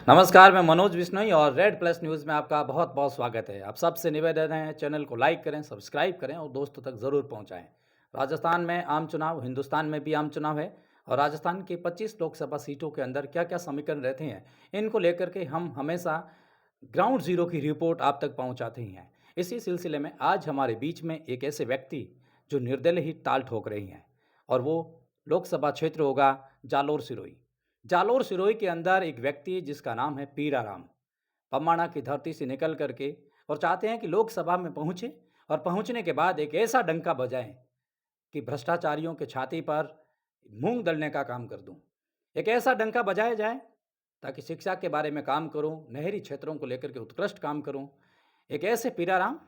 नमस्कार, मैं मनोज बिश्नोई और रेड प्लस न्यूज़ में आपका बहुत-बहुत स्वागत है। आप सबसे निवेदन है चैनल को लाइक करें, सब्सक्राइब करें और दोस्तों तक ज़रूर पहुँचाएँ। राजस्थान में आम चुनाव, हिंदुस्तान में भी आम चुनाव है और राजस्थान की 25 लोकसभा सीटों के अंदर क्या-क्या समीकरण रहते हैं, इनको लेकर के हम हमेशा ग्राउंड ज़ीरो की रिपोर्ट आप तक पहुँचाते ही हैं। इसी सिलसिले में आज हमारे बीच में एक ऐसे व्यक्ति जो निर्दलीय ही ताल ठोक रही हैं और वो लोकसभा क्षेत्र होगा जालोर सिरोही। जालोर सिरोही के अंदर एक व्यक्ति जिसका नाम है पीराराम, पम्माणा की धरती से निकल करके और चाहते हैं कि लोकसभा में पहुँचे और पहुँचने के बाद एक ऐसा डंका बजाएँ कि भ्रष्टाचारियों के छाती पर मूँग दलने का काम कर दूँ। एक ऐसा डंका बजाया जाए ताकि शिक्षा के बारे में काम करूँ, नहरी क्षेत्रों को लेकर के उत्कृष्ट काम करूँ। एक ऐसे पीराराम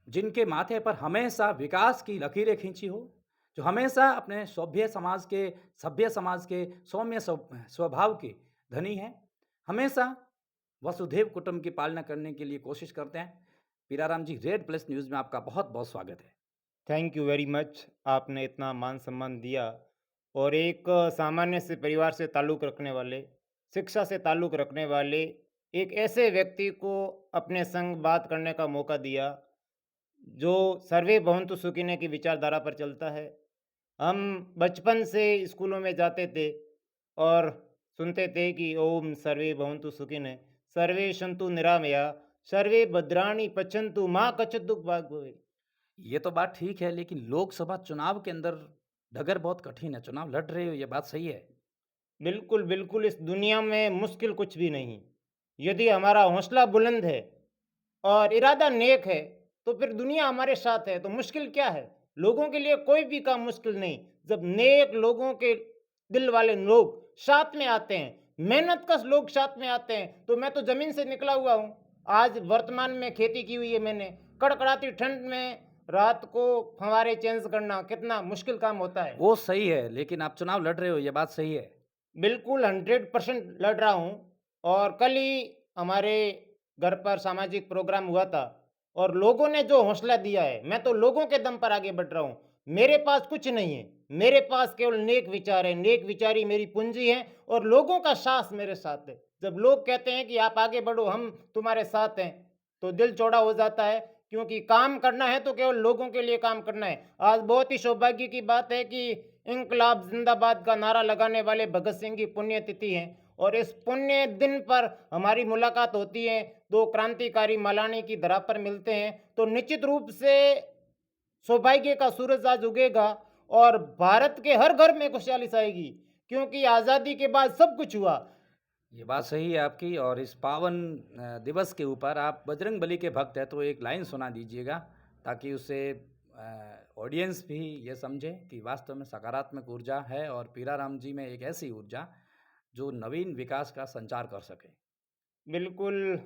जिनके माथे पर हमेशा विकास की लकीरें खींची हो, जो हमेशा अपने सभ्य समाज के सौम्य स्वभाव के धनी हैं, हमेशा वसुधैव कुटुंब की पालना करने के लिए कोशिश करते हैं। पीराराम जी, रेड प्लस न्यूज़ में आपका बहुत-बहुत स्वागत है। Thank you very much. आपने इतना मान सम्मान दिया और एक सामान्य से परिवार से ताल्लुक़ रखने वाले, शिक्षा से ताल्लुक़ रखने वाले एक ऐसे व्यक्ति को अपने संग बात करने का मौका दिया, जो सर्वे भवन्तु सुखिनः की विचारधारा पर चलता है। हम बचपन से स्कूलों में जाते थे और सुनते थे कि ओम सर्वे भवन्तु सुखिनः, सर्वे सन्तु निरामया, सर्वे भद्राणि पश्यन्तु मा कश्चित् दुःख भाग् भवेत्। ये तो बात ठीक है, लेकिन लोकसभा चुनाव के अंदर डगर बहुत कठिन है, चुनाव लड़ रहे हो, ये बात सही है। बिल्कुल, बिल्कुल, इस दुनिया में मुश्किल कुछ भी नहीं। यदि हमारा हौसला बुलंद है और इरादा नेक है, तो फिर दुनिया हमारे साथ है, तो मुश्किल क्या है? लोगों के लिए कोई भी काम मुश्किल नहीं। जब नेक लोगों के दिल वाले लोग साथ में आते हैं, मेहनतकश लोग साथ में आते हैं, तो मैं तो ज़मीन से निकला हुआ हूँ। आज वर्तमान में खेती की हुई है मैंने। कड़कड़ाती ठंड में रात को फव्वारे चेंज करना कितना मुश्किल काम होता है। वो सही है, लेकिन आप चुनाव लड़ रहे हो, ये बात सही है। बिल्कुल 100% लड़ रहा हूँ और कल ही हमारे घर पर सामाजिक प्रोग्राम हुआ था और लोगों ने जो हौसला दिया है, मैं तो लोगों के दम पर आगे बढ़ रहा हूँ। मेरे पास कुछ नहीं है, मेरे पास केवल नेक विचार है, नेक विचार ही मेरी पूंजी है और लोगों का साथ मेरे साथ है। जब लोग कहते हैं कि आप आगे बढ़ो, हम तुम्हारे साथ हैं, तो दिल चौड़ा हो जाता है, क्योंकि काम करना है तो केवल लोगों के लिए काम करना है। आज बहुत ही सौभाग्य की बात है कि इंकलाब जिंदाबाद का नारा लगाने वाले भगत सिंह की पुण्यतिथि है और इस पुण्य दिन पर हमारी मुलाकात होती है। दो क्रांतिकारी मलाने की धरा पर मिलते हैं, तो निश्चित रूप से सौभाग्य का सूरज आज उगेगा और भारत के हर घर में खुशहाली आएगी, क्योंकि आज़ादी के बाद सब कुछ हुआ। ये बात सही है आपकी और इस पावन दिवस के ऊपर आप बजरंग बली के भक्त हैं, तो एक लाइन सुना दीजिएगा ताकि उससे ऑडियंस भी ये समझे कि वास्तव में सकारात्मक ऊर्जा है और पीराराम जी में एक ऐसी ऊर्जा जो नवीन विकास का संचार कर सके। बिल्कुल,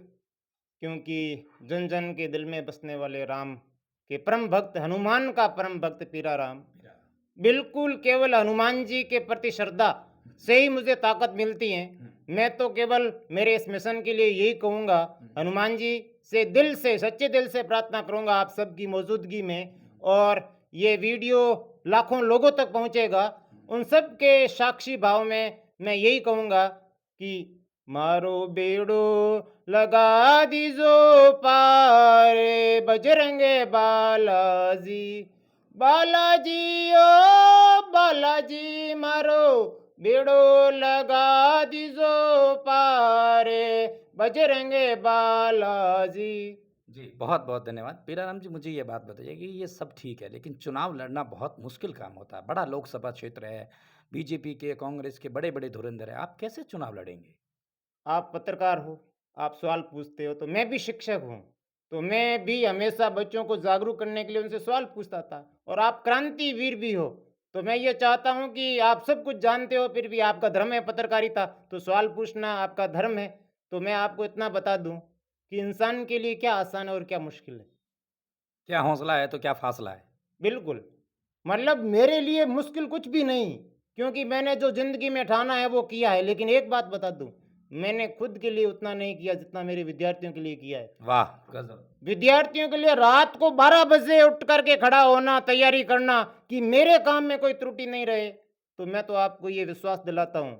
क्योंकि जन जन के दिल में बसने वाले राम के परम भक्त, हनुमान का परम भक्त पीरा राम। बिल्कुल, केवल हनुमान जी के प्रति श्रद्धा से ही मुझे ताकत मिलती है। मैं तो केवल मेरे इस मिशन के लिए यही कहूँगा, हनुमान जी से दिल से, सच्चे दिल से प्रार्थना करूँगा आप सबकी मौजूदगी में, और ये वीडियो लाखों लोगों तक पहुँचेगा। उन सब के साक्षी भाव में मैं यही कहूँगा कि मारो बेड़ो लगा दीजो पार, बजरंगे बालाजी, बालाजी ओ बालाजी, मारो बेड़ो लगा दीजो पार, बजरंगे बालाजी। जी, बहुत-बहुत धन्यवाद। पीराराम जी, मुझे ये बात बताइए कि ये सब ठीक है, लेकिन चुनाव लड़ना बहुत मुश्किल काम होता है। बड़ा लोकसभा क्षेत्र है, बीजेपी के, कांग्रेस के बड़े-बड़े धुरंधर हैं। आप कैसे चुनाव लड़ेंगे? आप पत्रकार हो, आप सवाल पूछते हो, तो मैं भी शिक्षक हूँ, तो मैं भी हमेशा बच्चों को जागरूक करने के लिए उनसे सवाल पूछता था। और आप क्रांतिवीर भी हो, तो मैं ये चाहता हूँ कि आप सब कुछ जानते हो, फिर भी आपका धर्म है पत्रकारिता, तो सवाल पूछना आपका धर्म है। तो मैं आपको इतना बता दूँ कि इंसान के लिए क्या आसान है और क्या मुश्किल है। क्या हौसला है तो क्या फासला है? बिल्कुल, मतलब मेरे लिए मुश्किल कुछ भी नहीं, क्योंकि मैंने जो ज़िंदगी में ठाना है वो किया है। लेकिन एक बात बता दूँ, मैंने खुद के लिए उतना नहीं किया जितना मेरे विद्यार्थियों के लिए किया है। वाह! गज़ब। विद्यार्थियों के लिए रात को 12 बजे उठ कर के खड़ा होना, तैयारी करना कि मेरे काम में कोई त्रुटि नहीं रहे, तो मैं तो आपको ये विश्वास दिलाता हूँ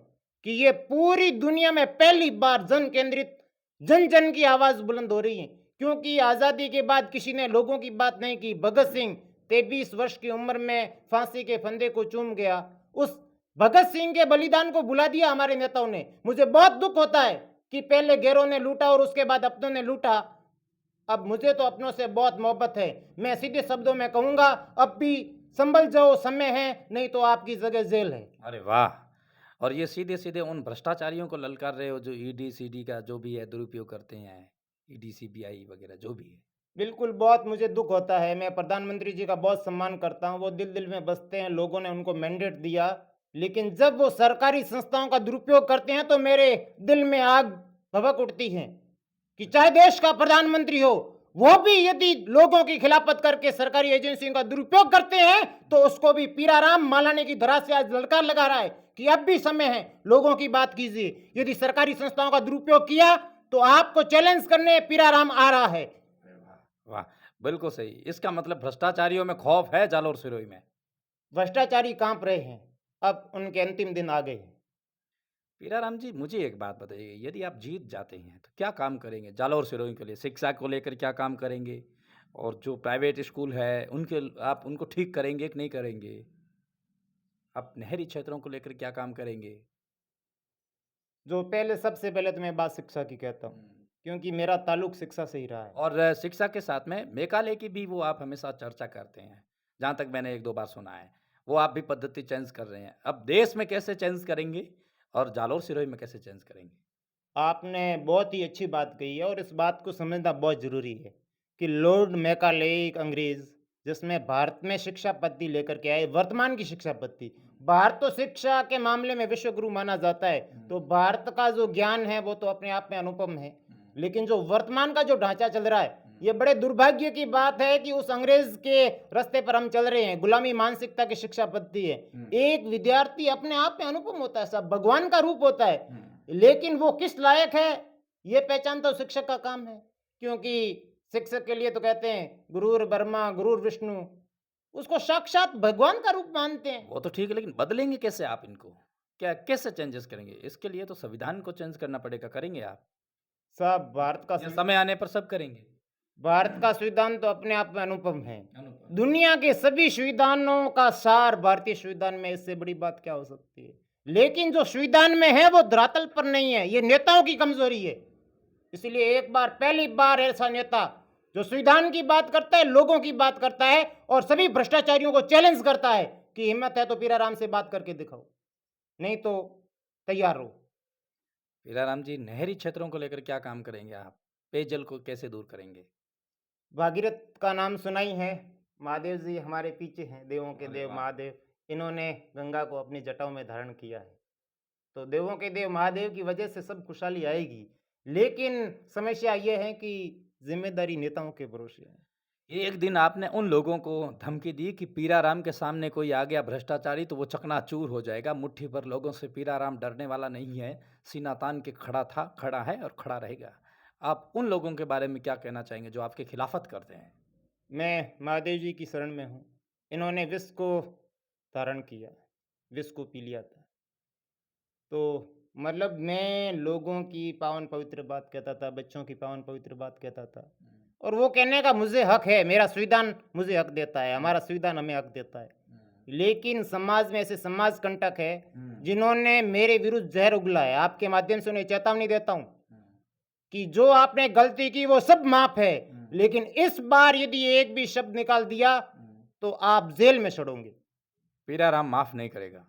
कि ये पूरी दुनिया में पहली बार जन केंद्रित, जन जन की आवाज बुलंद हो रही है। क्योंकि आजादी के बाद किसी ने लोगों की बात नहीं की। भगत सिंह 23 वर्ष की उम्र में फांसी के फंदे को चूम गया। उस भगत सिंह के बलिदान को भुला दिया हमारे नेताओं ने। मुझे बहुत दुख होता है कि पहले गैरों ने लूटा और उसके बाद अपनों ने लूटा। अब मुझे तो अपनों से बहुत मोहब्बत है। मैं सीधे शब्दों में कहूंगा, अब भी संभल जाओ, समय है, नहीं तो आपकी जगह जेल है। अरे वाह! और ये सीधे-सीधे उन भ्रष्टाचारियों को ललकार रहे हो जो ईडी, सीडी का जो भी है दुरुपयोग करते हैं, ईडी, सीबीआई वगैरह जो भी है। बिल्कुल, बहुत मुझे दुख होता है। मैं प्रधानमंत्री जी का बहुत सम्मान करता हूँ। वो दिल-दिल में बसते हैं, लोगों ने उनको मैंडेट दिया। लेकिन जब वो सरकारी संस्थाओं का दुरुपयोग करते हैं तो मेरे दिल में आग भभक उठती है कि चाहे देश का प्रधानमंत्री हो, वो भी यदि लोगों की खिलाफत करके सरकारी एजेंसियों का दुरुपयोग करते हैं तो उसको भी पीराराम मालाने की धरा से आज ललकार लगा रहा है कि अब भी समय है, लोगों की बात कीजिए। यदि सरकारी संस्थाओं का दुरुपयोग किया तो आपको चैलेंज करने पीराराम आ रहा है। वाह! बिल्कुल सही। इसका मतलब भ्रष्टाचारियों में खौफ है जालोर सिरोही में। भ्रष्टाचारी कांप रहे हैं, अब उनके अंतिम दिन आ गए हैं। पीराराम जी, मुझे एक बात बताइए, यदि आप जीत जाते हैं तो क्या काम करेंगे जालौर सिरोही के लिए? शिक्षा को लेकर क्या काम करेंगे? और जो प्राइवेट स्कूल है उनके आप उनको ठीक करेंगे कि नहीं करेंगे? आप नहरी क्षेत्रों को लेकर क्या काम करेंगे? जो पहले, सबसे पहले तो मैं बात शिक्षा की कहता हूँ, क्योंकि मेरा ताल्लुक शिक्षा से ही रहा है। और शिक्षा के साथ में मेकाले की भी वो आप हमेशा चर्चा करते हैं, जहाँ तक मैंने 1-2 बार सुना है। वो आप भी पद्धति चेंज कर रहे हैं। अब देश में कैसे चेंज करेंगे और जालौर सिरोही में कैसे चेंज करेंगे? आपने बहुत ही अच्छी बात कही है और इस बात को समझना बहुत ज़रूरी है कि लॉर्ड मैकाले एक अंग्रेज़, जिसमें भारत में शिक्षा पद्धति लेकर के आए, वर्तमान की शिक्षा पद्धति। भारत तो शिक्षा के मामले में विश्व गुरु माना जाता है, तो भारत का जो ज्ञान है वो तो अपने आप में अनुपम है। लेकिन जो वर्तमान का जो ढांचा चल रहा है, ये बड़े दुर्भाग्य की बात है कि उस अंग्रेज के रास्ते पर हम चल रहे हैं। गुलामी मानसिकता की शिक्षा पद्धति है। एक विद्यार्थी अपने आप में अनुपम होता है, सब भगवान का रूप होता है, लेकिन वो किस लायक है ये पहचान तो शिक्षक का काम है। क्योंकि शिक्षक के लिए तो कहते हैं गुरुर ब्रह्मा गुरुर विष्णु, उसको साक्षात भगवान का रूप मानते हैं। वो तो ठीक है, लेकिन बदलेंगे कैसे आप इनको? क्या कैसे चेंजेस करेंगे? इसके लिए तो संविधान को चेंज करना पड़ेगा, करेंगे आप? सब भारत का या समय आने पर सब करेंगे? भारत का संविधान तो अपने आप में अनुपम है। अनुपम। दुनिया के सभी संविधानों का सार भारतीय संविधान में, इससे बड़ी बात क्या हो सकती है। लेकिन जो संविधान में है वो धरातल पर नहीं है, ये नेताओं की कमजोरी है। इसलिए एक बार, पहली बार ऐसा नेता जो संविधान की बात करता है, लोगों की बात करता है और सभी भ्रष्टाचारियों को चैलेंज करता है कि हिम्मत है तो पीराराम से बात करके दिखाओ, नहीं तो तैयार रहो। हीराराम जी, नहरी क्षेत्रों को लेकर क्या काम करेंगे आप? पेयजल को कैसे दूर करेंगे? भागीरथ का नाम सुना ही है। महादेव जी हमारे पीछे हैं, देवों के अरे देव वाह! महादेव। इन्होंने गंगा को अपनी जटाओं में धारण किया है, तो देवों के देव महादेव की वजह से सब खुशहाली आएगी। लेकिन समस्या ये है कि जिम्मेदारी नेताओं के भरोसे है। एक दिन आपने उन लोगों को धमकी दी कि पीराराम के सामने कोई आ गया भ्रष्टाचारी तो वो चकनाचूर हो जाएगा, मुट्ठी भर लोगों से पीराराम डरने वाला नहीं है, सीना तान के खड़ा था, खड़ा है और खड़ा रहेगा। आप उन लोगों के बारे में क्या कहना चाहेंगे जो आपकी खिलाफत करते हैं? मैं महादेव जी की शरण में हूँ। इन्होंने विष को धारण किया, विष को पी लिया था। तो मतलब मैं लोगों की पावन पवित्र बात कहता था, बच्चों की पावन पवित्र बात कहता था, और वो कहने का मुझे हक है, मेरा संविधान मुझे हक देता है, हमारा संविधान हमें हक देता है। लेकिन समाज में ऐसे समाज कंटक है जिन्होंने मेरे विरुद्ध जहर उगला है। आपके माध्यम से उन्हें चेतावनी देता हूं कि जो आपने गलती की वो सब माफ है, लेकिन इस बार यदि एक भी शब्द निकाल दिया तो आप जेल में सड़ोगे। पीराराम माफ नहीं करेगा।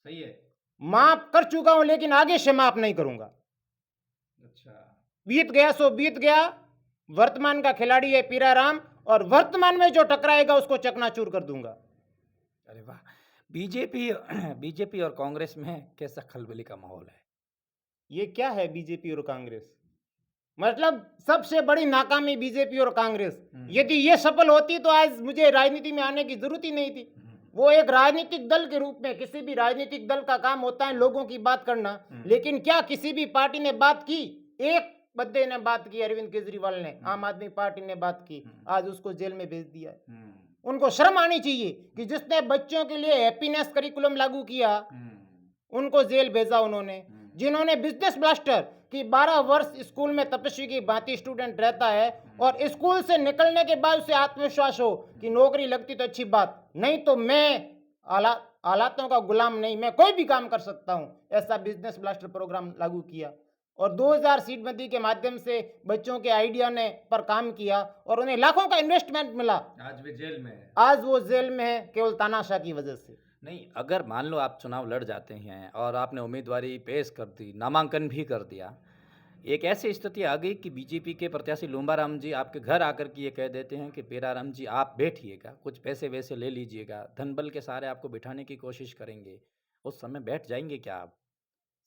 सही है। माफ कर चुका हूं लेकिन आगे से माफ नहीं करूंगा। अच्छा। बीत गया सो बीत गया। वर्तमान का खिलाड़ी है पीराराम, और वर्तमान में जो टकराएगा उसको चकनाचूर कर दूंगा। अरे वाह! बीजेपी बीजेपी और कांग्रेस में कैसा खलबली का माहौल है? ये क्या है बीजेपी और कांग्रेस? मतलब सबसे बड़ी नाकामी बीजेपी और कांग्रेस। यदि ये सफल होती तो आज मुझे राजनीति में आने की जरूरत ही नहीं थी। वो एक राजनीतिक दल के रूप में, किसी भी राजनीतिक दल का काम होता है लोगों की बात करना, लेकिन क्या किसी भी पार्टी ने बात की? एक बंदे ने बात की, अरविंद केजरीवाल ने, आम आदमी पार्टी ने बात की, आज उसको जेल में भेज दिया है। उनको शर्म आनी चाहिए कि जिसने बच्चों के लिए हैप्पीनेस करिकुलम लागू किया, उनको जेल भेजा उन्होंने। जिन्होंने बिजनेस ब्लास्टर कि 12 वर्ष स्कूल में तपस्वी की भांति स्टूडेंट रहता है और स्कूल से निकलने के बाद उसे आत्मविश्वास हो कि नौकरी लगती तो अच्छी बात, नहीं तो मैं हालातों का गुलाम नहीं, मैं कोई भी काम कर सकता हूं, ऐसा बिजनेस ब्लास्टर प्रोग्राम लागू किया और 2000 सीड बंदी के माध्यम से बच्चों के आइडिया ने पर काम किया और उन्हें लाखों का इन्वेस्टमेंट मिला। आज भी जेल में है। आज वो जेल में है केवल तानाशाह की वजह से। नहीं, अगर मान लो आप चुनाव लड़ जाते हैं और आपने उम्मीदवारी पेश कर दी, नामांकन भी कर दिया, एक ऐसी स्थिति आ गई कि बीजेपी के प्रत्याशी लूम्बाराम जी आपके घर आकर के ये कह देते हैं कि पेराराम जी आप बैठिएगा, कुछ पैसे वैसे ले लीजिएगा, धन बल के सहारे आपको बिठाने की कोशिश करेंगे, उस समय बैठ जाएंगे क्या आप?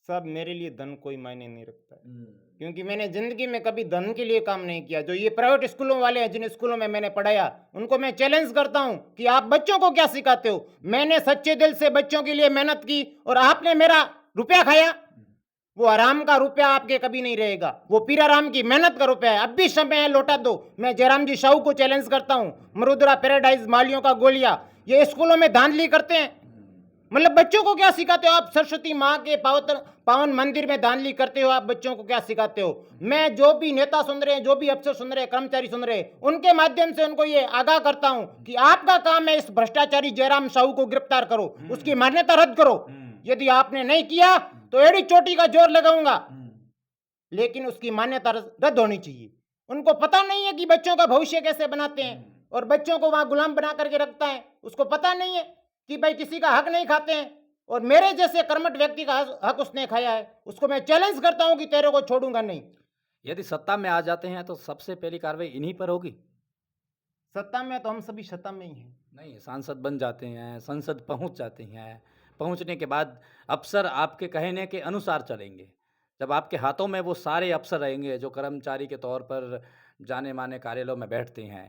सब मेरे लिए धन कोई मायने नहीं रखता है, क्योंकि मैंने जिंदगी में कभी धन के लिए काम नहीं किया। जो ये प्राइवेट स्कूलों वाले हैं, जिन स्कूलों में मैंने पढ़ाया, उनको मैं चैलेंज करता हूं कि आप बच्चों को क्या सिखाते हो। मैंने सच्चे दिल से बच्चों के लिए मेहनत की और आपने मेरा रुपया खाया। वो आराम का रुपया आपके कभी नहीं रहेगा, वो पीराराम की मेहनत का रुपया है। अब भी समय है, लौटा दो। मैं जयराम जी साहू को चैलेंज करता हूं, मरुद्रा पैराडाइज, मालियों का गोलिया, ये स्कूलों में धांधली करते हैं। मतलब बच्चों को क्या सिखाते हो आप? सरस्वती माँ के पावन मंदिर में धांधली करते हो, आप बच्चों को क्या सिखाते हो? मैं जो भी नेता सुन रहे हैं, जो भी अफसर सुन रहे हैं, कर्मचारी सुन रहे हैं, उनके माध्यम से उनको ये आगाह करता हूं कि आपका काम है इस भ्रष्टाचारी जयराम साहू को गिरफ्तार करो, उसकी मान्यता रद्द करो। यदि आपने नहीं किया तो एड़ी चोटी का जोर लगाऊंगा, लेकिन उसकी मान्यता रद्द होनी चाहिए। उनको पता नहीं है कि बच्चों का भविष्य कैसे बनाते हैं और बच्चों को वहां गुलाम बना करके रखता है। उसको पता नहीं है कि भाई किसी का हक नहीं खाते हैं और मेरे जैसे कर्मठ व्यक्ति का हक उसने खाया है। उसको मैं चैलेंज करता हूं कि तेरे को छोड़ूंगा नहीं। यदि सत्ता में आ जाते हैं तो सबसे पहली कार्रवाई इन्हीं पर होगी? सत्ता में तो हम सभी सत्ता में ही हैं। नहीं, सांसद बन जाते हैं, संसद पहुंच जाते हैं, पहुंचने के बाद अफसर आपके कहने के अनुसार चलेंगे। जब आपके हाथों में वो सारे अफसर रहेंगे जो कर्मचारी के तौर पर जाने माने कार्यालयों में बैठते हैं,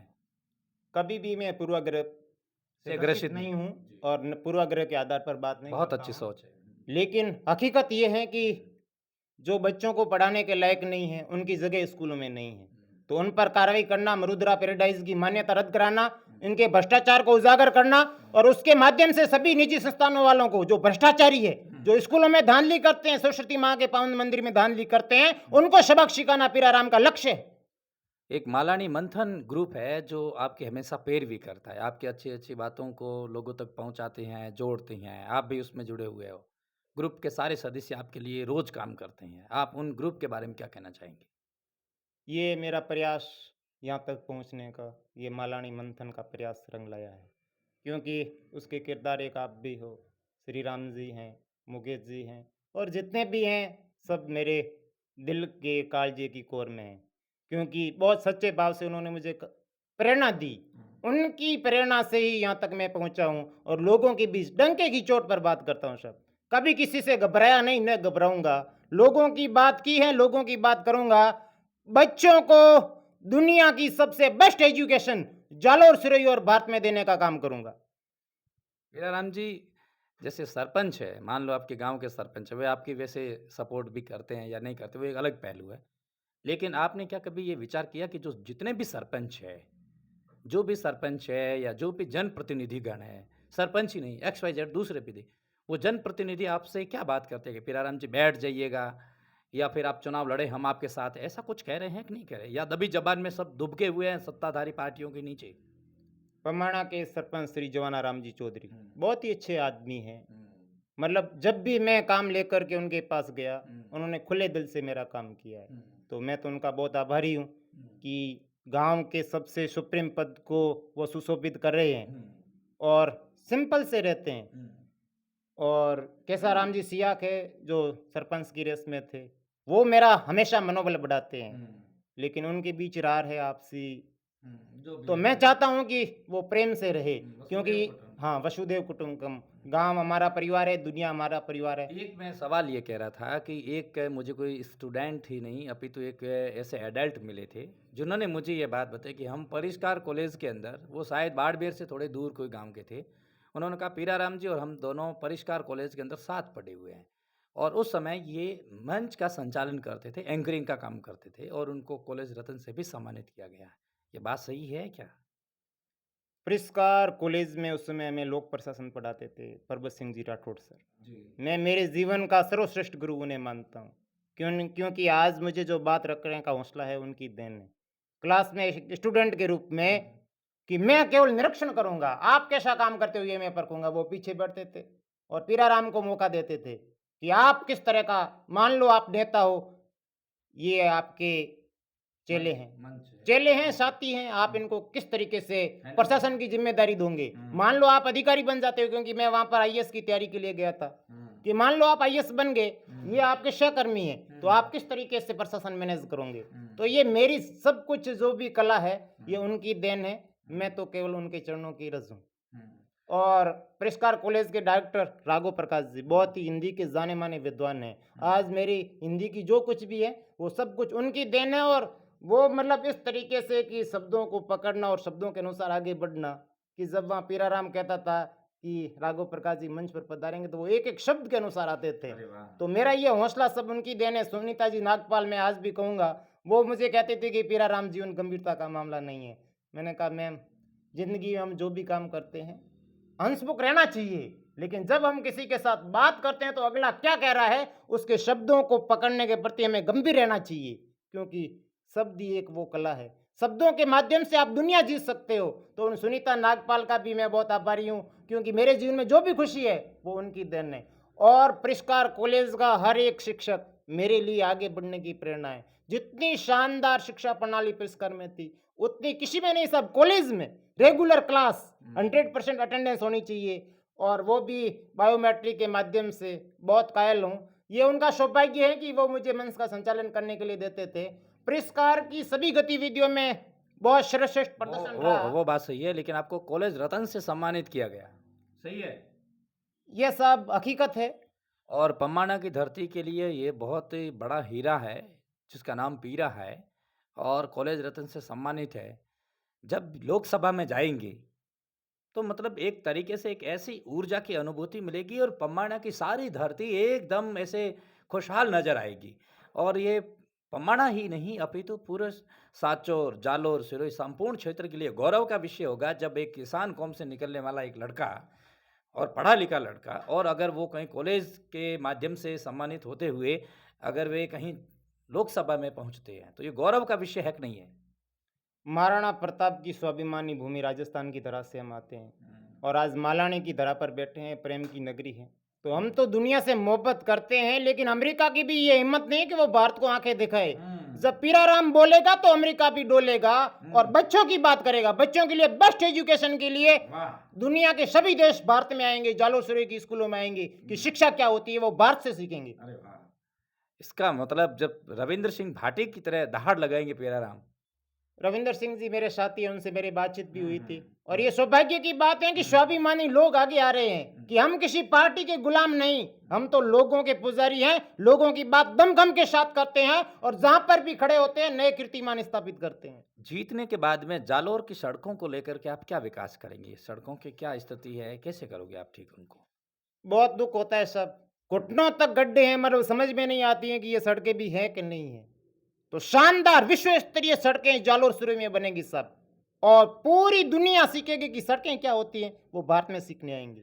कभी भी मैं पूर्वाग्रह से ग्रसित नहीं हूं और पूर्वाग्रह के आधार पर बात नहीं बहुत करता अच्छी हूं। सोच है। लेकिन हकीकत ये है कि जो बच्चों को पढ़ाने के लायक नहीं है, उनकी जगह स्कूलों में नहीं है, तो उन पर कार्रवाई करना, मरुद्रा पैराडाइज की मान्यता रद्द कराना, इनके भ्रष्टाचार को उजागर करना और उसके माध्यम से सभी निजी संस्थानों वालों को जो भ्रष्टाचारी है, जो स्कूलों में धांधली करते हैं, सरस्वती माँ के पावन मंदिर में धांधली करते हैं, उनको सबक सिखाना पीराराम का लक्ष्य है। एक मालानी मंथन ग्रुप है जो आपकी हमेशा पैरवी करता है, आपकी अच्छी-अच्छी बातों को लोगों तक पहुँचाते हैं, जोड़ते हैं, आप भी उसमें जुड़े हुए हो। ग्रुप के सारे सदस्य आपके लिए रोज़ काम करते हैं, आप उन ग्रुप के बारे में क्या कहना चाहेंगे? ये मेरा प्रयास यहाँ तक पहुँचने का, ये मालानी मंथन का प्रयास रंग लाया है, क्योंकि उसके किरदार एक आप भी हो, श्री राम जी हैं, मुकेश जी हैं और जितने भी हैं सब मेरे दिल के कालजे की कोर में हैं, क्योंकि बहुत सच्चे भाव से उन्होंने मुझे प्रेरणा दी। उनकी प्रेरणा से ही यहाँ तक मैं पहुँचा हूँ और लोगों के बीच डंके की चोट पर बात करता हूँ। सब कभी किसी से घबराया नहीं, न घबराऊंगा। लोगों की बात की है, लोगों की बात करूंगा। बच्चों को दुनिया की सबसे बेस्ट एजुकेशन जालोर, सिरोही और भारत में देने का काम करूंगा। हीराराम जी, जैसे सरपंच है, मान लो आपके गांव के सरपंच है, वे आपकी वैसे सपोर्ट भी करते हैं या नहीं करते, वो एक अलग पहलू है। लेकिन आपने क्या कभी ये विचार किया कि जो जितने भी सरपंच है, जो भी सरपंच है या जो भी जनप्रतिनिधिगण है, सरपंच ही नहीं, एक्स वाई जेड दूसरे भी थे, वो जनप्रतिनिधि आपसे क्या बात करते हैं कि पीराराम जी बैठ जाइएगा या फिर आप चुनाव लड़े हम आपके साथ हैं, ऐसा कुछ कह रहे हैं कि नहीं कह रहे, या दबी जबान में सब दुबके हुए हैं सत्ताधारी पार्टियों के नीचे? पमाणा के सरपंच श्री जवानाराम जी चौधरी बहुत ही अच्छे आदमी हैं। मतलब जब भी मैं काम लेकर के उनके पास गया, उन्होंने खुले दिल से मेरा काम किया है। तो मैं तो उनका बहुत आभारी हूँ कि गांव के सबसे सुप्रीम पद को वो सुशोभित कर रहे हैं और सिंपल से रहते हैं। और केसाराम जी सियाक है जो सरपंच की रेस में थे, वो मेरा हमेशा मनोबल बढ़ाते हैं। लेकिन उनके बीच रार है आपसी, तो मैं चाहता हूं कि वो प्रेम से रहे, क्योंकि हाँ, वसुदेव कुटुंबकम, गांव हमारा परिवार है, दुनिया हमारा परिवार है। एक मैं सवाल ये कह रहा था कि एक मुझे कोई स्टूडेंट ही नहीं अपितु एक ऐसे एडल्ट मिले थे जिन्होंने मुझे ये बात बताई कि हम परिष्कार कॉलेज के अंदर, वो शायद बाड़मेर से थोड़े दूर कोई गांव के थे, उन्होंने कहा पीराराम जी और हम दोनों परिष्कार कॉलेज के अंदर साथ पढ़े हुए हैं और उस समय ये मंच का संचालन करते थे, एंकरिंग का काम करते थे और उनको कॉलेज रत्न से भी सम्मानित किया गया। ये बात सही है क्या? पुरस्कार कॉलेज में उस समय हमें लोक प्रशासन पढ़ाते थे परबत सिंह जी राठौड़ सर। जी। मैं मेरे जीवन का सर्वश्रेष्ठ गुरु उन्हें मानता हूँ, क्योंकि आज मुझे जो बात रखने का हौसला है उनकी देन है। क्लास में एक स्टूडेंट के रूप में कि मैं केवल निरीक्षण करूंगा, आप कैसा काम करते हो ये मैं परखूंगा, वो पीछे बैठते थे और पीराराम को मौका देते थे कि आप किस तरह का, मान लो आप नेता हो, ये आपके चेले हैं, चेले हैं, साथी हैं, आप इनको किस तरीके से प्रशासन की जिम्मेदारी दोगे। मान लो आप अधिकारी बन जाते हो, क्योंकि मैं वहां पर आईएएस की तैयारी के लिए गया था, कि मान लो आप आईएएस बन गए, ये आपके सहकर्मी हैं, तो आप किस तरीके से प्रशासन मैनेज करोगे। तो ये मेरी सब कुछ जो भी कला है ये उनकी देन है, मैं तो केवल उनके चरणों की रज हूँ। और पुरस्कार कॉलेज के डायरेक्टर राघव प्रकाश जी बहुत ही हिंदी के जाने माने विद्वान हैं। आज मेरी हिंदी की जो कुछ भी है वो सब कुछ उनकी देन है। और वो मतलब इस तरीके से कि शब्दों को पकड़ना और शब्दों के अनुसार आगे बढ़ना, कि जब वहाँ पीराराम कहता था कि राघव प्रकाश जी मंच पर पधारेंगे तो वो एक एक शब्द के अनुसार आते थे। तो मेरा ये हौसला सब उनकी देन है। सुनीता जी नागपाल मैं आज भी कहूँगा, वो मुझे कहते थे कि पीराराम जीवन गंभीरता का मामला नहीं है। मैंने कहा मैम, जिंदगी में हम जो भी काम करते हैं हंसमुख रहना चाहिए, लेकिन जब हम किसी के साथ बात करते हैं तो अगला क्या कह रहा है उसके शब्दों को पकड़ने के प्रति हमें गंभीर रहना चाहिए, क्योंकि शब्द ही एक वो कला है, शब्दों के माध्यम से आप दुनिया जीत सकते हो। तो उन सुनीता नागपाल का भी मैं बहुत आभारी हूँ, क्योंकि मेरे जीवन में जो भी खुशी है वो उनकी देन है। और पुरस्कार कॉलेज का हर एक शिक्षक मेरे लिए आगे बढ़ने की प्रेरणा है। जितनी शानदार शिक्षा प्रणाली पुरस्कार में थी उतनी किसी में नहीं। सब कॉलेज में रेगुलर क्लास 100% अटेंडेंस होनी चाहिए, और वो भी बायोमेट्रिक के माध्यम से। बहुत कायल हूँ, ये उनका सौभाग्य है कि वो मुझे मंच का संचालन करने के लिए देते थे। पुरस्कार की सभी गतिविधियों में बहुत श्रेष्ठ प्रदर्शन रहा। वो बात सही है, लेकिन आपको कॉलेज रत्न से सम्मानित किया गया, सही है? यह सब हकीकत है। और पम्माना की धरती के लिए ये बहुत ही बड़ा हीरा है, जिसका नाम पीरा है और कॉलेज रत्न से सम्मानित है। जब लोकसभा में जाएँगे, तो मतलब एक तरीके से एक ऐसी ऊर्जा की अनुभूति मिलेगी और पम्माना की सारी धरती एकदम ऐसे खुशहाल नज़र आएगी। और ये पम्माना ही नहीं, अपितु पूरे सांचौर, जालोर, सिरोही संपूर्ण क्षेत्र के लिए गौरव का विषय होगा, जब एक किसान कौम से निकलने वाला एक लड़का और पढ़ा-लिखा लड़का, और अगर वो कहीं कॉलेज के माध्यम से सम्मानित होते हुए अगर वे कहीं लोकसभा में पहुँचते हैं, तो ये गौरव का विषय है कि नहीं है? महाराणा प्रताप की स्वाभिमानी भूमि राजस्थान की धरा से हम आते हैं, और आज मालानी की धरा पर बैठे हैं, प्रेम की नगरी है। तो हम तो दुनिया से मोहब्बत करते हैं, लेकिन अमेरिका की भी ये हिम्मत नहीं है कि वो भारत को आंखें दिखाए। जब पीराराम बोलेगा तो अमेरिका भी डोलेगा। और बच्चों की बात करेगा, बच्चों के लिए बेस्ट एजुकेशन के लिए दुनिया के सभी देश भारत में आएंगे, जालोसुरे की स्कूलों में आएंगे कि शिक्षा क्या होती है वो भारत से सीखेंगे। अरे वाह! इसका मतलब जब रविंद्र सिंह भाटी की तरह दहाड़ लगाएंगे पीराराम। रविंद्र सिंह जी मेरे साथी हैं, उनसे मेरी बातचीत भी हुई थी। और ये सौभाग्य की बात है कि स्वाभिमानी लोग आगे आ रहे हैं, कि हम किसी पार्टी के गुलाम नहीं, हम तो लोगों के पुजारी हैं, लोगों की बात दमखम के साथ करते हैं, और जहां पर भी खड़े होते हैं नए कीर्तिमान स्थापित करते हैं। जीतने के बाद में जालोर की सड़कों को लेकर के आप क्या विकास करेंगे? सड़कों की क्या स्थिति है? कैसे करोगे आप ठीक उनको? बहुत दुख होता है, सब घुटनों तक गड्ढे हैं, मतलब समझ में नहीं आती है कि ये सड़कें भी हैं कि नहीं है। तो शानदार विश्व स्तरीय सड़कें जालोर सुरे में बनेगी सब, और पूरी दुनिया सीखेगी कि सड़कें क्या होती हैं, वो भारत में सीखने आएंगी।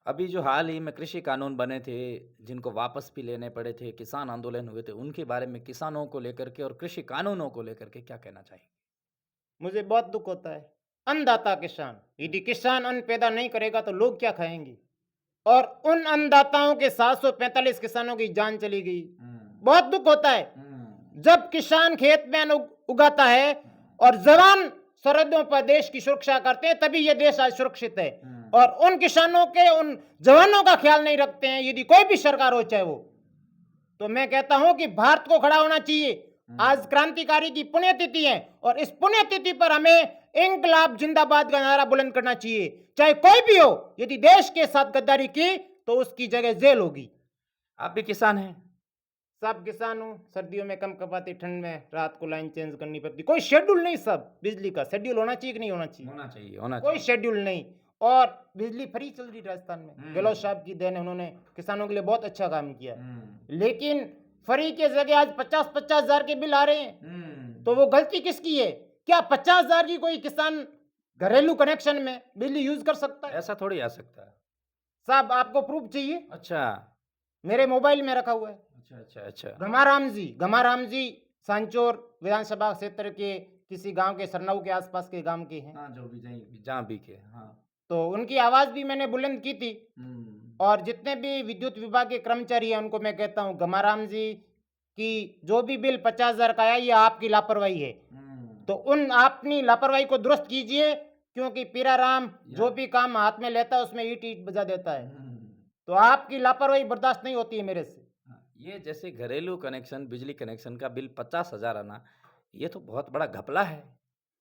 अभी जो हाल ही में कृषि कानून बने थे, जिनको वापस भी लेने पड़े थे, किसान आंदोलन हुए थे, उनके बारे में किसानों को लेकर के और कृषि कानूनों को लेकर के क्या कहना चाहिए? मुझे बहुत दुख होता है। अन्नदाता किसान, यदि किसान अन्न पैदा नहीं करेगा तो लोग क्या खाएंगे। और उन अन्नदाताओं के 745 किसानों की जान चली गई। बहुत दुख होता है। जब किसान खेत में अन्न उगाता है और जवान सरहदों पर देश की सुरक्षा करते हैं, तभी यह देश आज सुरक्षित है। और उन किसानों के, उन जवानों का ख्याल नहीं रखते हैं, यदि कोई भी सरकार हो चाहे वो। तो मैं कहता हूं कि भारत को खड़ा होना चाहिए। आज क्रांतिकारी की पुण्यतिथि है, और इस पुण्यतिथि पर हमें इंकलाब जिंदाबाद का नारा बुलंद करना चाहिए, चाहे कोई भी हो। यदि देश के साथ गद्दारी की तो उसकी जगह जेल होगी। आप भी किसान हैं? सब किसान हूँ। सर्दियों में कम कपाती, ठंड में रात को लाइन चेंज करनी पड़ती। कोई शेड्यूल नहीं, सब बिजली का शेड्यूल होना चाहिए कि नहीं होना चाहिए? होना चाहिए, होना कोई चाहिए। शेड्यूल नहीं। और बिजली फ्री चल रही राजस्थान में। गहलोत साहब की देन है, उन्होंने किसानों के लिए बहुत अच्छा काम किया। लेकिन फ्री के जगह आज 50-50 हजार के बिल आ रहे हैं। तो वो गलती किसकी है? क्या 50 हजार की कोई किसान घरेलू कनेक्शन में बिजली यूज कर सकता है। ऐसा थोड़ी आ सकता है। साहब आपको प्रूफ चाहिए? अच्छा, मेरे मोबाइल में रखा हुआ है। अच्छा, अच्छा, अच्छा। गमाराम जी सांचौर विधानसभा क्षेत्र के किसी गांव के, सरनाऊ के आसपास के गांव के हैं। हाँ, जो भी जहाँ भी के, हाँ। तो उनकी आवाज भी मैंने बुलंद की थी। और जितने भी विद्युत विभाग के कर्मचारी हैं उनको मैं कहता हूँ, गमाराम जी की जो भी बिल 50,000 का आया, ये आपकी लापरवाही है। तो उन अपनी लापरवाही को दुरुस्त कीजिए, क्योंकि पीराराम जो भी काम हाथ में लेता है उसमें ईंट ईंट बजा देता है। तो आपकी लापरवाही बर्दाश्त नहीं होती है मेरे से। ये जैसे घरेलू कनेक्शन, बिजली कनेक्शन का बिल 50,000 आना, ये तो बहुत बड़ा घपला है।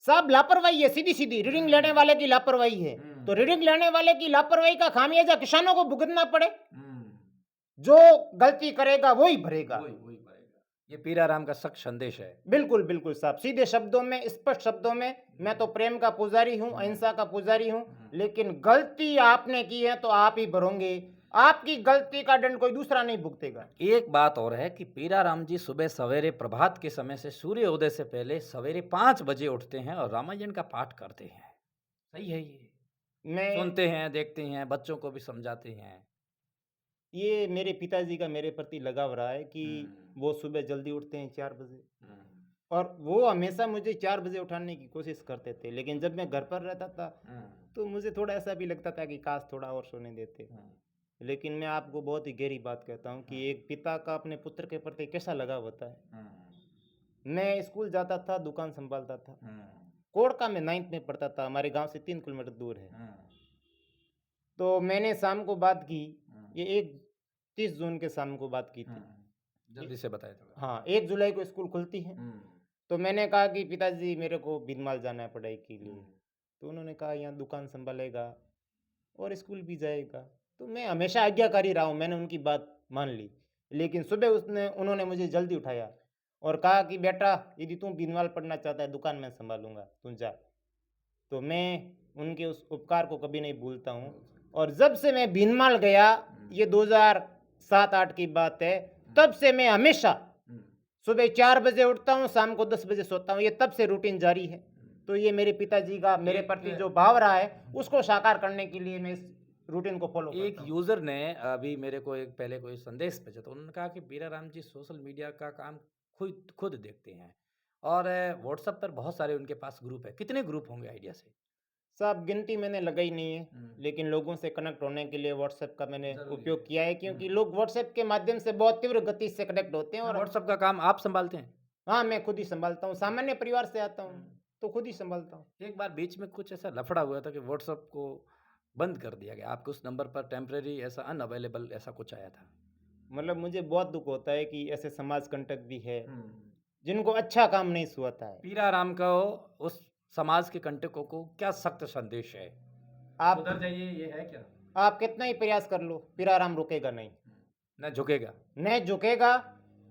सब लापरवाही है, सीधी सीधी रीडिंग लेने वाले की लापरवाही है। तो रीडिंग लेने वाले की लापरवाही का खामियाजा किसानों को भुगतना पड़े। जो गलती करेगा वही भरेगा। वही भरेगा। ये पीराराम का सख्त संदेश है। बिल्कुल बिल्कुल साहब, सीधे शब्दों में, स्पष्ट शब्दों में। मैं तो प्रेम का पुजारी हूँ, अहिंसा का पुजारी हूँ, लेकिन गलती आपने की है तो आप ही भरोगे। आपकी गलती का दंड कोई दूसरा नहीं भुगतेगा। एक बात और है कि पीराराम जी सुबह सवेरे प्रभात के समय से सूर्योदय से पहले सवेरे 5 बजे उठते हैं और रामायण का पाठ करते हैं। सही है ये? मैं सुनते हैं, देखते हैं, बच्चों को भी समझाते हैं। ये मेरे पिताजी का मेरे प्रति लगाव रहा है कि वो सुबह जल्दी उठते हैं 4 बजे, और वो हमेशा मुझे 4 बजे उठाने की कोशिश करते थे। लेकिन जब मैं घर पर रहता था तो मुझे थोड़ा ऐसा भी लगता था कि काश थोड़ा और सोने देते। लेकिन मैं आपको बहुत ही गहरी बात कहता हूँ कि एक पिता का अपने पुत्र के प्रति कैसा लगाव होता है। मैं स्कूल जाता था, दुकान संभालता था। कोड़का में 9th में पढ़ता था, हमारे गांव से 3 किलोमीटर दूर है। तो मैंने शाम को बात की, ये 31 जून के शाम को बात की थी। जल्दी से बताए थोड़ा। हाँ, 1 जुलाई को स्कूल खुलती है। तो मैंने कहा कि पिताजी मेरे को भीनमाल जाना है पढ़ाई के लिए। तो उन्होंने कहा यहाँ दुकान संभालेगा और स्कूल भी जाएगा। तो मैं हमेशा आज्ञाकारी रहा हूँ, मैंने उनकी बात मान ली। लेकिन सुबह उन्होंने मुझे जल्दी उठाया और कहा कि बेटा यदि तू भीनमाल पढ़ना चाहता है, दुकान में संभालूंगा, तू जा। तो मैं उनके उस उपकार को कभी नहीं भूलता हूँ। और जब से मैं भीनमाल गया, ये 2007-8 की बात है, तब से मैं हमेशा सुबह 4 बजे उठता हूँ, शाम को 10 बजे सोता हूँ। ये तब से रूटीन जारी है। तो ये मेरे पिताजी का मेरे प्रति जो भाव रहा है उसको साकार करने के लिए मैं इस रूटीन को फॉलो करता हूँ। एक यूजर ने अभी मेरे को एक पहले कोई संदेश भेजा, तो उन्होंने कहा कि पीराराम जी सोशल मीडिया का काम खुद देखते हैं और व्हाट्सएप पर बहुत सारे उनके पास ग्रुप है। कितने ग्रुप होंगे आइडिया से? सब गिनती मैंने लगाई नहीं है, लेकिन लोगों से कनेक्ट होने के लिए व्हाट्सएप का मैंने उपयोग किया है, क्योंकि लोग व्हाट्सएप के माध्यम से बहुत तीव्र गति से कनेक्ट होते हैं। और व्हाट्सएप का काम आप संभालते हैं? हाँ, मैं खुद ही संभालता हूँ। सामान्य परिवार से आता हूँ तो खुद ही संभालता हूँ। एक बार बीच में कुछ ऐसा लफड़ा हुआ था कि व्हाट्सएप को बंद कर दिया गया, आपके उस नंबर पर टेम्परेरी ऐसा अनअवेलेबल ऐसा कुछ आया था। मतलब मुझे बहुत दुख होता है कि ऐसे समाज कंटक भी है जिनको अच्छा काम नहीं सुहाता है। पीराराम का उस समाज के कंटकों को क्या सख्त संदेश है? आप सुधर जाइए, ये है क्या? आप कितना ही प्रयास कर लो, पीराराम रुकेगा नहीं, न झुकेगा। न झुकेगा।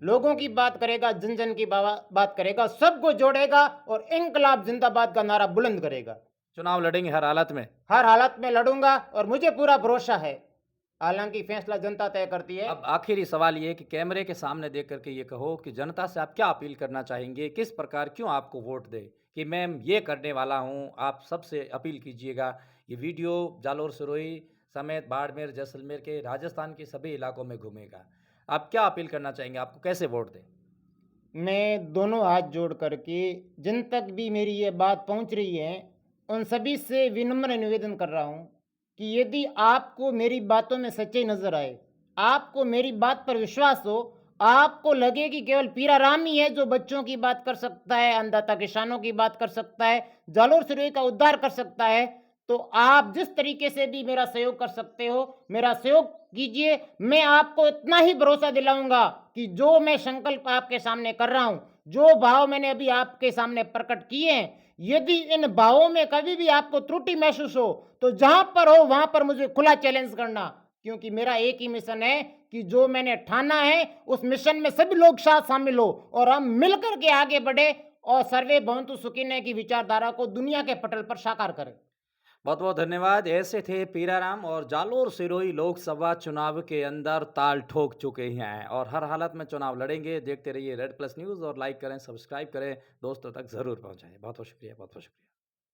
लोगों की बात करेगा, जन जन की बात करेगा, सबको जोड़ेगा और इंकलाब जिंदाबाद का नारा बुलंद करेगा। चुनाव लड़ेंगे हर हालत में? हर हालत में लड़ूंगा और मुझे पूरा भरोसा है। हालांकि फैसला जनता तय करती है। अब आखिरी सवाल ये कि कैमरे के सामने देख करके ये कहो कि जनता से आप क्या अपील करना चाहेंगे, किस प्रकार क्यों आपको वोट दे, कि मैं ये करने वाला हूँ, आप सबसे अपील कीजिएगा। ये वीडियो जालोर सिरोही समेत बाड़मेर, जैसलमेर के, राजस्थान के सभी इलाकों में घूमेगा। आप क्या अपील करना चाहेंगे, आपको कैसे वोट दें? मैं दोनों हाथ जोड़ करके जिन तक भी मेरी ये बात पहुंच रही है उन सभी से विनम्र निवेदन कर रहा हूं कि यदि आपको मेरी बातों में सच्चाई नजर आए, आपको मेरी बात पर विश्वास हो, आपको लगे कि केवल पीराराम ही है जो बच्चों की बात कर सकता है, अन्नदाता किसानों की बात कर सकता है, जालोर सिरोही का उद्धार कर सकता है, तो आप जिस तरीके से भी मेरा सहयोग कर सकते हो, मेरा सहयोग कीजिए। मैं आपको इतना ही भरोसा दिलाऊंगा कि जो मैं संकल्प आपके सामने कर रहा हूं, जो भाव मैंने अभी आपके सामने प्रकट किए हैं, यदि इन भावों में कभी भी आपको त्रुटि महसूस हो तो जहां पर हो वहां पर मुझे खुला चैलेंज करना, क्योंकि मेरा एक ही मिशन है कि जो मैंने ठाना है उस मिशन में सभी लोग साथ शामिल हो और हम मिलकर के आगे बढ़े और सर्वे भवन्तु सुखिनः की विचारधारा को दुनिया के पटल पर साकार करें। बहुत बहुत धन्यवाद। ऐसे थे पीराराम और जालोर सिरोही लोकसभा चुनाव के अंदर ताल ठोक चुके हैं और हर हालत में चुनाव लड़ेंगे। देखते रहिए रेड प्लस न्यूज़ और लाइक करें, सब्सक्राइब करें, दोस्तों तक ज़रूर पहुंचाएं। बहुत बहुत शुक्रिया, बहुत बहुत शुक्रिया।